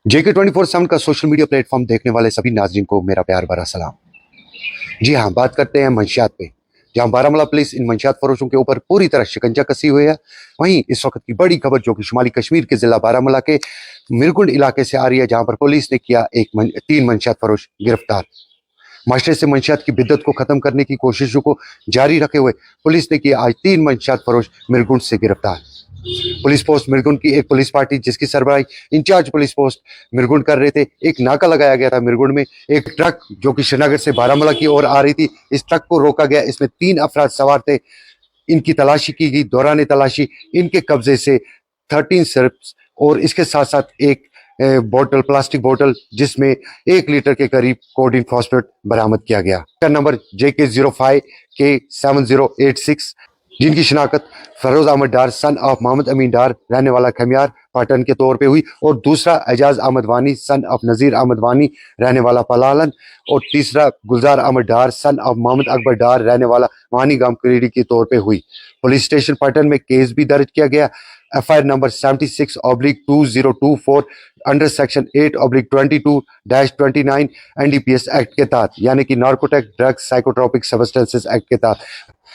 JK24/7 का social media platform देखने वाले सभी नाजरीन को मेरा प्यार भरा सलाम। जी हाँ, बात करते हैं मंशियात पे, जहां बारामूला पुलिस इन मंशियात फरोशों के ऊपर पूरी तरह शिकंजा कसी हुई है। वहीं इस वक्त की बड़ी खबर जो कि शुमाली कश्मीर के जिला बारामूला के मिरगुंड इलाके से आ रही है, जहां पर पुलिस ने किया 3 मंशियात फरोश गिरफ्तार। माशरे से मंशियात की बिद्दत को खत्म करने की कोशिशों को जारी रखे हुए पुलिस ने किया आज 3 मंशियात फरोश मिरगुंड से गिरफ्तार। पुलिस पोस्ट मिरगुंड की एक पुलिस पार्टी जिसकी सरबराही इंचार्ज पुलिस पोस्ट मिरगुंड कर रहे थे, एक नाका लगाया गया था मिरगुंड में। एक ट्रक जो कि श्रीनगर से बारामूला की ओर आ रही थी, इस ट्रक को रोका गया। इसमें 3 अफराद सवार थे। इनकी तलाशी की गई। दौरान तलाशी इनके कब्जे से 13 सिरप्स और इसके साथ साथ एक बोतल, प्लास्टिक बोतल जिसमें 1 लीटर के करीब कोडिन फॉस्फेट बरामद किया गया। नंबर JK05K7086, जिनकी शिनाख्त फरोज अहमद डार सन ऑफ मोहम्मद अमीन डार रहने वाला खमियार पाटन के तौर पे हुई, और दूसरा एजाज अहमद वानी सन ऑफ नज़ीर अहमद वानी रहने वाला पलालन, और तीसरा गुलजार अहमद डार सन ऑफ मोहम्मद अकबर डार रहने वाला वानी गांव करीडी के तौर पे हुई। पुलिस स्टेशन पाटन में केस भी दर्ज किया गया। FIR number 76/2024 under section 8/22-29 NDPS act के तहत, यानी कि narcotic drugs psychotropic substances act के तहत।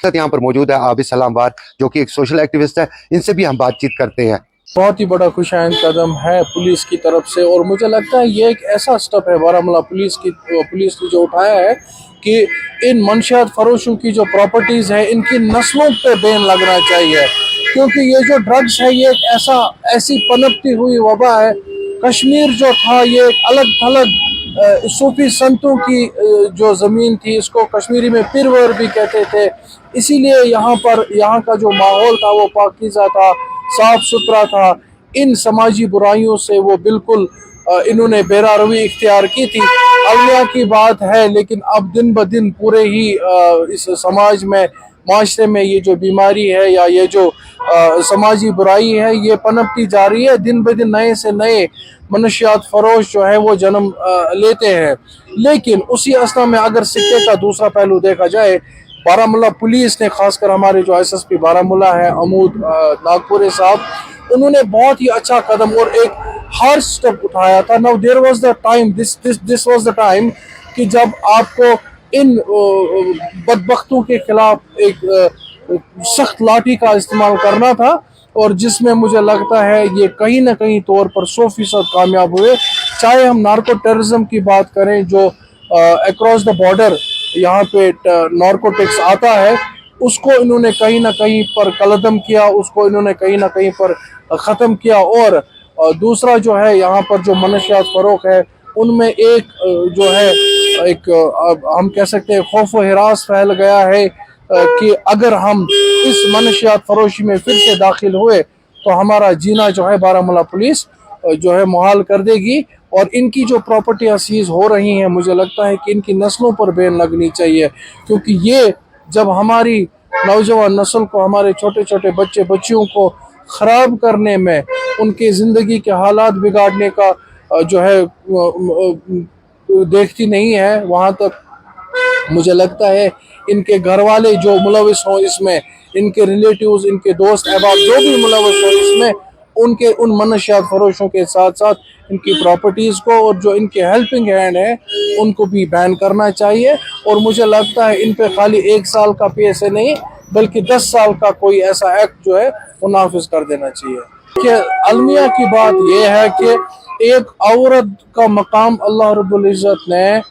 यहाँ पर मौजूद है आबिद सलामवार, जो कि एक सोशल एक्टिविस्ट है। इनसे भी हम बातचीत करते हैं। बहुत ही बड़ा खुशाइंद कदम है पुलिस की तरफ से, और मुझे लगता है ये एक ऐसा स्टेप है बारामूला पुलिस ने जो उठाया है कि इन मंशियात फरोशों की जो प्रॉपर्टीज़ है इनकी नस्लों पे बैन लगना चाहिए, क्योंकि ये जो ड्रग्स है ये एक ऐसी पनपती हुई वबा है। कश्मीर जो था ये एक अलग थलग सूफी संतों की जो ज़मीन थी, इसको कश्मीरी में पिरवर भी कहते थे। इसीलिए यहाँ का जो माहौल था वो पाकीज़ा था, साफ सुथरा था। इन समाजी बुराइयों से वो बिल्कुल इन्होंने बेरारवी इख्तियार की थी। अलिया की बात है, लेकिन अब दिन ब दिन पूरे ही इस समाज में, माशरे में ये जो बीमारी है या ये जो समाजी बुराई है ये पनपती जा रही है। दिन ब दिन नए से नए मनशियात फरोश जो है वो जन्म लेते हैं। लेकिन उसी असना में अगर सिक्के का दूसरा पहलू देखा जाए, बारामूला पुलिस ने, खासकर हमारे जो SSP बारामूला है अमूद नागपुरे साहब, उन्होंने बहुत ही अच्छा कदम और एक हार्ड स्टेप उठाया था। Now there was the time, this was the time कि जब आपको इन बदबख्तों के खिलाफ एक सख्त लाठी का इस्तेमाल करना था, और जिसमें मुझे लगता है ये कहीं ना कहीं तौर पर 100% कामयाब हुए। चाहे हम नार्को टेररिज्म की बात करें, जो अक्रॉस द बॉर्डर यहाँ पे नार्कोटिक्स आता है, उसको इन्होंने कहीं ना कहीं पर कलदम किया, उसको इन्होंने कहीं ना कहीं पर ख़त्म किया। और दूसरा जो है यहाँ पर जो मनशियात फ़रोख है उनमें एक जो है एक हम कह सकते हैं खौफ व हिरास फैल गया है कि अगर हम इस मनशियात फरोशी में फिर से दाखिल हुए तो हमारा जीना जो है बारामूला पुलिस जो है मुहाल कर देगी। और इनकी जो प्रॉपर्टियाँ सीज हो रही हैं, मुझे लगता है कि इनकी नस्लों पर बैन लगनी चाहिए, क्योंकि ये जब हमारी नौजवान नस्ल को, हमारे छोटे छोटे बच्चे बच्चियों को ख़राब करने में, उनकी ज़िंदगी के हालात बिगाड़ने का जो है देखती नहीं है, वहाँ तक मुझे लगता है इनके घर वाले जो मुलविस हों इसमें, इनके रिलेटिव्स, इनके दोस्त अहबाब जो भी मुलविस हों इसमें, उनके उन मनशियात फरोशों के साथ साथ इनकी प्रॉपर्टीज़ को और जो इनके हेल्पिंग हैंड हैं उनको भी बैन करना चाहिए। और मुझे लगता है इन पे खाली 1 साल का PSA नहीं, बल्कि 10 साल का कोई ऐसा एक्ट जो है वो नाफिज कर देना चाहिए। कि अलमिया की बात यह है कि एक औरत का मकाम अल्लाह रब्बुल इज़्ज़त ने,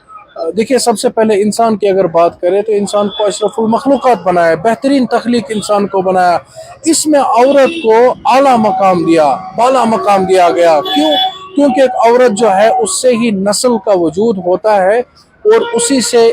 देखिए सबसे पहले इंसान की अगर बात करें तो इंसान को अशरफुल मखलूक़ात बनाया, बेहतरीन तख्लीक इंसान को बनाया। इसमें औरत को आला मकाम दिया, बाला मकाम दिया गया। क्यों? क्योंकि एक औरत जो है उससे ही नस्ल का वजूद होता है, और उसी से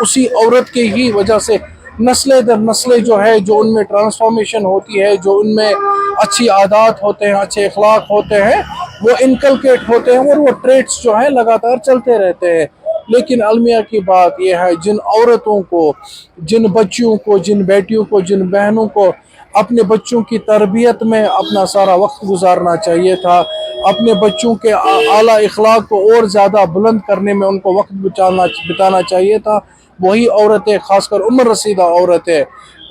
उसी औरत की ही वजह से नस्लें दर नस्लें जो है, जो उनमें ट्रांसफॉर्मेशन होती है, जो उनमें अच्छी आदात होते हैं, अच्छे अखलाक होते हैं, वो इनकलकेट होते हैं, और वो ट्रेट्स जो है लगातार चलते रहते हैं। लेकिन अलमिया की बात यह है, जिन औरतों को, जिन बच्चियों को, जिन बेटियों को, जिन बहनों को अपने बच्चों की तरबियत में अपना सारा वक्त गुजारना चाहिए था, अपने बच्चों के आला इखलाक को और ज़्यादा बुलंद करने में उनको वक्त बिताना चाहिए था, वही औरतें, खासकर उम्र रसीदा औरतें,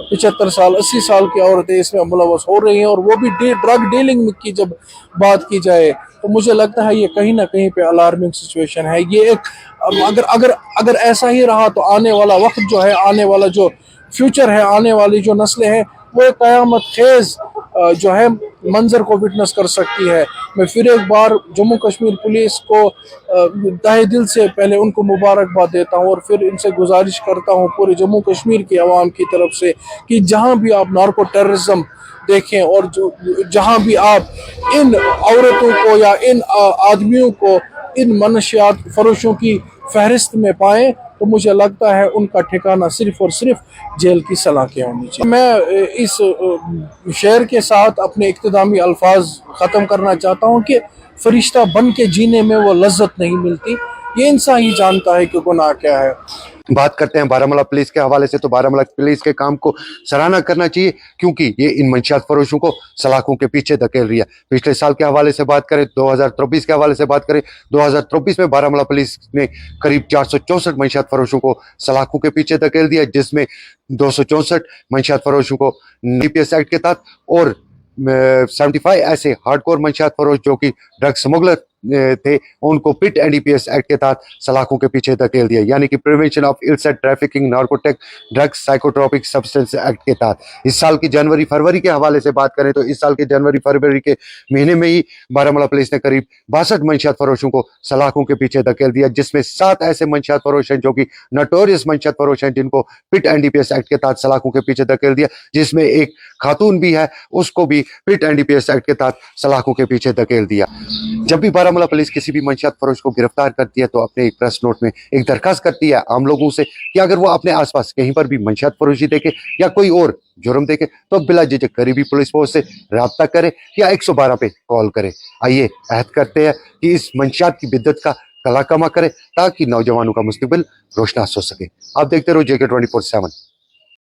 75 साल 80 साल की औरतें इसमें मुलव्वस हो रही हैं। और वो भी ड्रग डीलिंग की जब बात की जाए تو مجھے لگتا ہے یہ کہیں نہ کہیں پہ الارمنگ سچویشن ہے. یہ ایک اگر ایسا ہی رہا تو آنے والا وقت جو ہے, آنے والا جو فیوچر ہے, آنے والی جو نسلیں ہیں, وہ ایک قیامت خیز جو ہے منظر کو وٹنس کر سکتی ہے. میں پھر ایک بار جموں کشمیر پولیس کو تہہ دل سے پہلے ان کو مبارکباد دیتا ہوں, اور پھر ان سے گزارش کرتا ہوں پورے جموں کشمیر کی عوام کی طرف سے کہ جہاں بھی آپ نارکو ٹیررزم دیکھیں اور جہاں بھی آپ ان عورتوں کو یا ان آدمیوں کو ان منشیات فروشوں کی فہرست میں پائیں, تو مجھے لگتا ہے ان کا ٹھکانہ صرف اور صرف جیل کی سلاخیں ہونی چاہیے. میں اس شعر کے ساتھ اپنے اختتامی الفاظ ختم کرنا چاہتا ہوں کہ فرشتہ بن کے جینے میں وہ لذت نہیں ملتی, یہ انسان ہی جانتا ہے کہ گناہ کیا ہے. بات کرتے ہیں بارہمولہ پولیس کے حوالے سے, تو بارہمولہ پولیس کے کام کو سراہنا کرنا چاہیے کیونکہ یہ ان منشیات فروشوں کو سلاخوں کے پیچھے دھکیل رہی ہے. پچھلے سال کے حوالے سے بات کریں, 2023 کے حوالے سے بات کریں, 2023 میں بارہمولہ پولیس نے قریب 464 منشیات فروشوں کو سلاخوں کے پیچھے دھکیل دیا, جس میں 264 منشیات فروشوں کو DPS ایکٹ کے تحت اور 75 ایسے ہارڈ کور منشیات فروش جو کہ ڈرگ سمگلر تھے, ان کو پٹ NDPS ایکٹ کے تحت سلاخوں کے پیچھے دھکیل دیا, یعنی کہ prevention of illicit trafficking narcotic drugs psychotropic substance act کے تحت. اس سال کی جنوری فروری کے حوالے سے بات کریں تو اس سال کے جنوری فروری کے مہینے میں ہی بارہمولہ پولیس نے قریب 62 منشیات فروشوں کو سلاخوں کے پیچھے دھکیل دیا, جس میں 7 ایسے منشیات فروش ہیں جو کہ نوٹوریس منشیات فروش ہیں جن کو پٹ NDPS ایکٹ کے تحت سلاخوں کے پیچھے دھکیل دیا, جس میں ایک خاتون بھی ہے, اس کو بھی پٹ NDPS ایکٹ کے تحت سلاخوں کے پیچھے دھکیل دیا. جب بھی بارہمولہ پولیس کسی بھی منشیات فروش کو گرفتار کرتی ہے تو اپنے ایک پریس نوٹ میں ایک درخواست کرتی ہے عام لوگوں سے کہ اگر وہ اپنے آس پاس کہیں پر بھی منشیات فروشی دیکھے یا کوئی اور جرم دیکھے تو بلا جھجک قریبی پولیس فورس سے رابطہ کرے یا 112 پہ کال کرے. آئیے عہد کرتے ہیں کہ اس منشیات کی بدت کا کلا کما کرے تاکہ نوجوانوں کا مستقبل روشناس ہو سکے. آپ دیکھتے رہو JK 24/7.